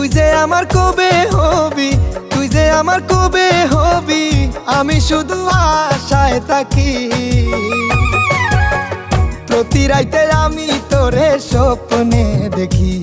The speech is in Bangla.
তুই যে আমার কবে হবি, তুই যে আমার কবে হবি, আমি শুধু আশায় থাকি। প্রতি রাইতে আমি তোরে স্বপ্নে দেখি।